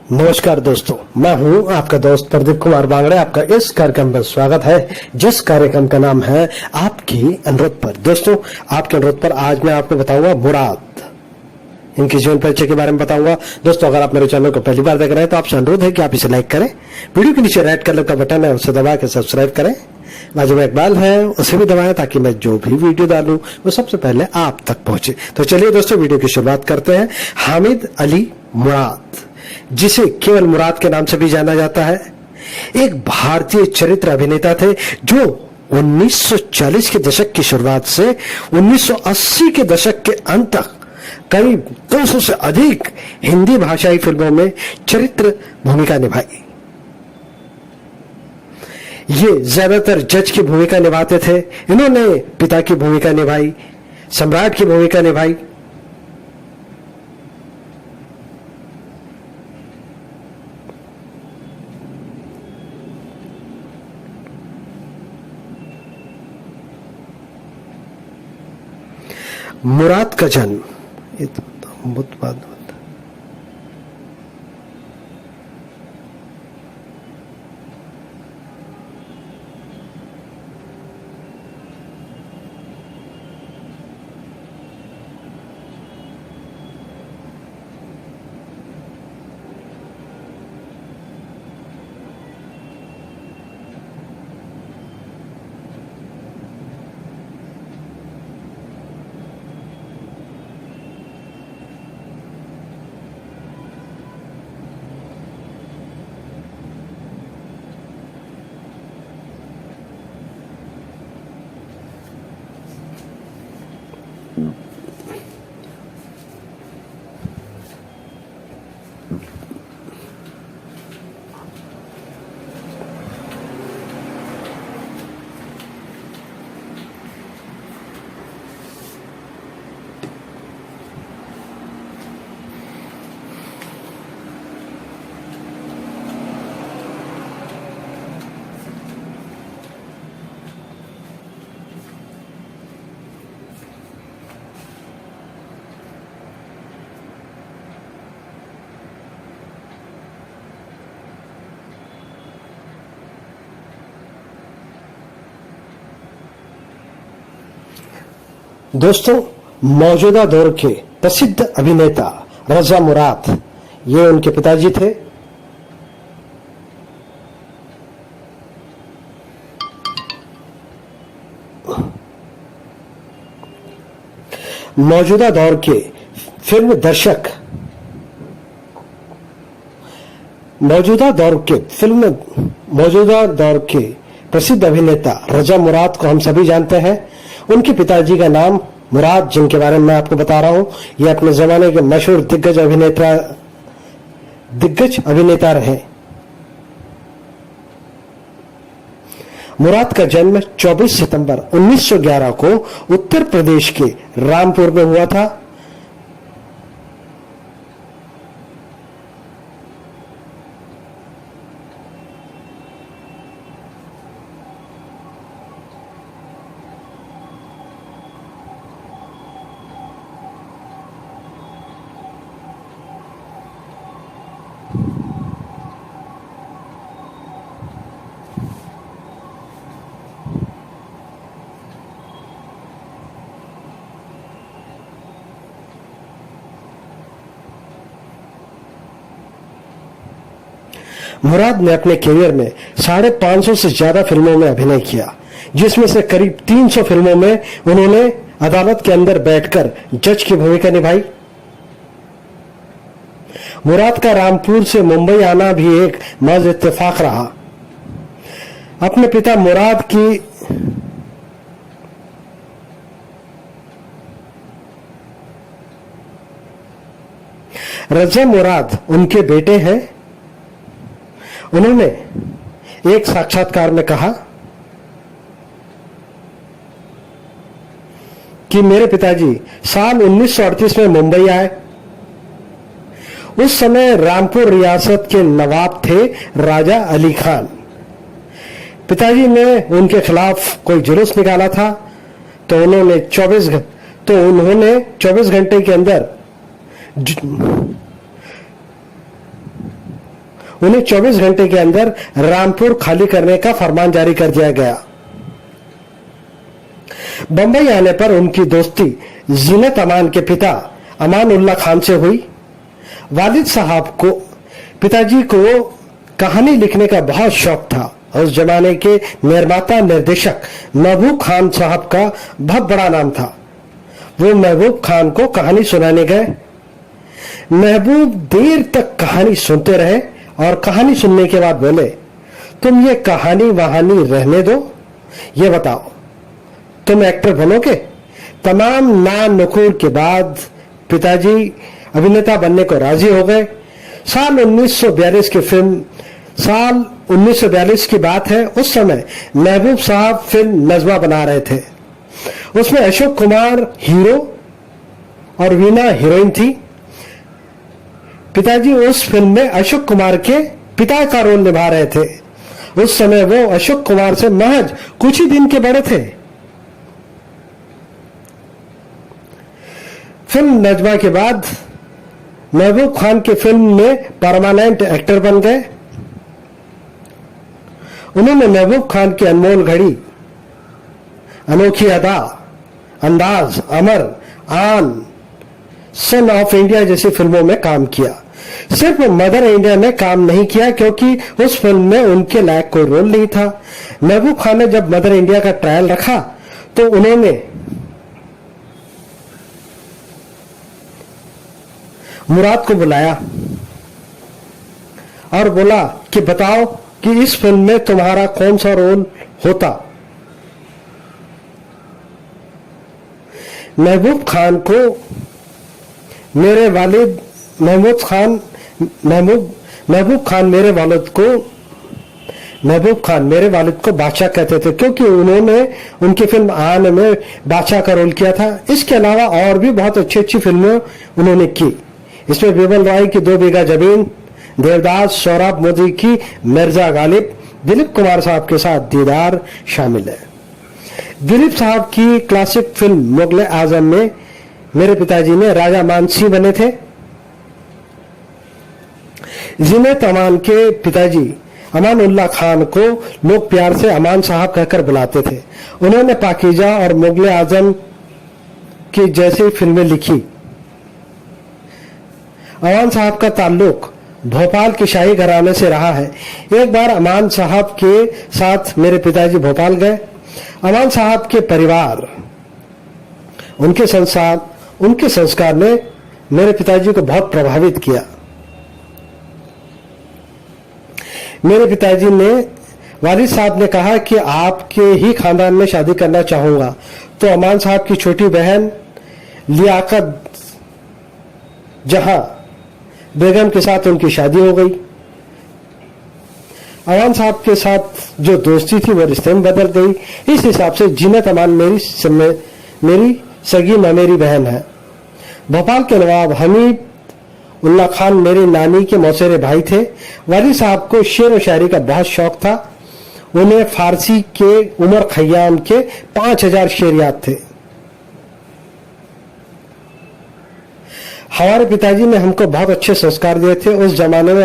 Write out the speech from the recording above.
नमस्कार दोस्तों, मैं हूं आपका दोस्त प्रदीप कुमार बांगड़े। आपका इस कार्यक्रम में स्वागत है, जिस कार्यक्रम का नाम है आपकी अनुरोध पर। दोस्तों, आपके अनुरोध पर आज मैं आपको बताऊंगा मुराद, इनकी जीवन परिचय के बारे में बताऊंगा। दोस्तों, अगर आप मेरे चैनल को पहली बार देख रहे हैं तो आपसे अनुरोध है कि आप इसे लाइक करें, वीडियो के नीचे रेड कलर का बटन है उसे दबा के सब्सक्राइब करें, बाजू में एक बेल है उसे भी दबाएं ताकि मैं जो भी वीडियो डालूं वो सबसे पहले आप तक पहुंचे। तो चलिए दोस्तों, वीडियो की शुरुआत करते हैं। हामिद अली मुराद, जिसे केवल मुराद के नाम से भी जाना जाता है, एक भारतीय चरित्र अभिनेता थे जो 1940 के दशक की शुरुआत से 1980 के दशक के अंत तक करीब 200 से अधिक हिंदी भाषाई फिल्मों में चरित्र भूमिका निभाई। ये ज्यादातर जज की भूमिका निभाते थे। इन्होंने पिता की भूमिका निभाई, सम्राट की भूमिका निभाई, मुराद का जन्म ये तो बहुत बात दोस्तों, मौजूदा दौर के प्रसिद्ध अभिनेता रजा मुराद, ये उनके पिताजी थे। मौजूदा दौर के फिल्म दर्शक, मौजूदा दौर के प्रसिद्ध अभिनेता रजा मुराद को हम सभी जानते हैं। उनके पिताजी का नाम मुराद, जिनके बारे में मैं आपको बता रहा हूं, ये अपने जमाने के मशहूर दिग्गज अभिनेता रहे। मुराद का जन्म 24 सितंबर 1911 को उत्तर प्रदेश के रामपुर में हुआ था। मुराद ने अपने करियर में 550 से ज्यादा फिल्मों में अभिनय किया, जिसमें से करीब 300 फिल्मों में उन्होंने अदालत के अंदर बैठकर जज की भूमिका निभाई। मुराद का रामपुर से मुंबई आना भी एक महज इत्तेफाक रहा। अपने पिता मुराद की रजा मुराद उनके बेटे हैं। उन्होंने एक साक्षात्कार में कहा कि मेरे पिताजी साल 1938 में मुंबई आए। उस समय रामपुर रियासत के नवाब थे राजा अली खान। पिताजी ने उनके खिलाफ कोई जुलूस निकाला था, तो उन्होंने 24 घंटे के अंदर उन्हें 24 घंटे के अंदर रामपुर खाली करने का फरमान जारी कर दिया गया। बंबई आने पर उनकी दोस्ती जीनत अमान के पिता अमान उल्लाह खान से हुई। वालिद साहब को पिताजी को कहानी लिखने का बहुत शौक था। उस जमाने के निर्माता निर्देशक महबूब खान साहब का बहुत बड़ा नाम था। वो महबूब खान को कहानी सुनाने गए। महबूब देर तक कहानी सुनते रहे और कहानी सुनने के बाद बोले, तुम ये कहानी वहानी रहने दो, ये बताओ तुम एक्टर बनोगे? तमाम ना नुकुर के बाद पिताजी अभिनेता बनने को राजी हो गए। साल 1942 की बात है। उस समय महबूब साहब फिल्म नजमा बना रहे थे। उसमें अशोक कुमार हीरो और वीना हीरोइन थी। पिताजी उस फिल्म में अशोक कुमार के पिता का रोल निभा रहे थे। उस समय वो अशोक कुमार से महज कुछ ही दिन के बड़े थे। फिल्म नजमा के बाद महबूब खान की फिल्म में परमानेंट एक्टर बन गए। उन्होंने महबूब खान की अनमोल घड़ी, अनोखी अदा, अंदाज, अमर, आन, सन ऑफ इंडिया जैसी फिल्मों में काम किया। सिर्फ मदर इंडिया में काम नहीं किया क्योंकि उस फिल्म में उनके लायक कोई रोल नहीं था। महबूब खान ने जब मदर इंडिया का ट्रायल रखा तो उन्होंने मुराद को बुलाया और बोला कि बताओ कि इस फिल्म में तुम्हारा कौन सा रोल होता। महबूब खान मेरे वालिद को बादशाह कहते थे क्योंकि उन्होंने उनकी फिल्म आन में बादशाह का रोल किया था। इसके अलावा और भी बहुत अच्छी अच्छी फिल्में उन्होंने की। इसमें बिमल रॉय की 2 बीघा जमीन, देवदास, सौरभ मोदी की मिर्जा गालिब, दिलीप कुमार साहब के साथ दीदार शामिल है। दिलीप साहब की क्लासिक फिल्म मुगल आजम में मेरे पिताजी ने राजा मानसी बने थे। जीनत अमान के पिताजी अमान उल्लाह खान को लोग प्यार से अमान साहब कहकर बुलाते थे। उन्होंने पाकीजा और मुगल आजम की जैसी फिल्में लिखी। अमान साहब का ताल्लुक भोपाल के शाही घराने से रहा है। एक बार अमान साहब के साथ मेरे पिताजी भोपाल गए। अमान साहब के परिवार, उनके संस्कार ने मेरे पिताजी को बहुत प्रभावित किया। मेरे पिताजी ने, वालिद साहब ने कहा कि आपके ही खानदान में शादी करना चाहूंगा, तो अमान साहब की छोटी बहन लियाकत जहां बेगम के साथ उनकी शादी हो गई। अमान साहब के साथ जो दोस्ती थी वो रिश्ते में बदल गई। इस हिसाब से जीनत अमान मेरी सगी ममेरी बहन है। भोपाल के नवाब हमीद उल्लाह खान मेरी नानी के मौसेरे भाई थे। वालिद साहब को शेर व शायरी का बहुत शौक था। उन्हें फारसी के उमर खयाम के 5000 शेर याद थे। हमारे पिताजी ने हमको बहुत अच्छे संस्कार दिए थे। उस जमाने में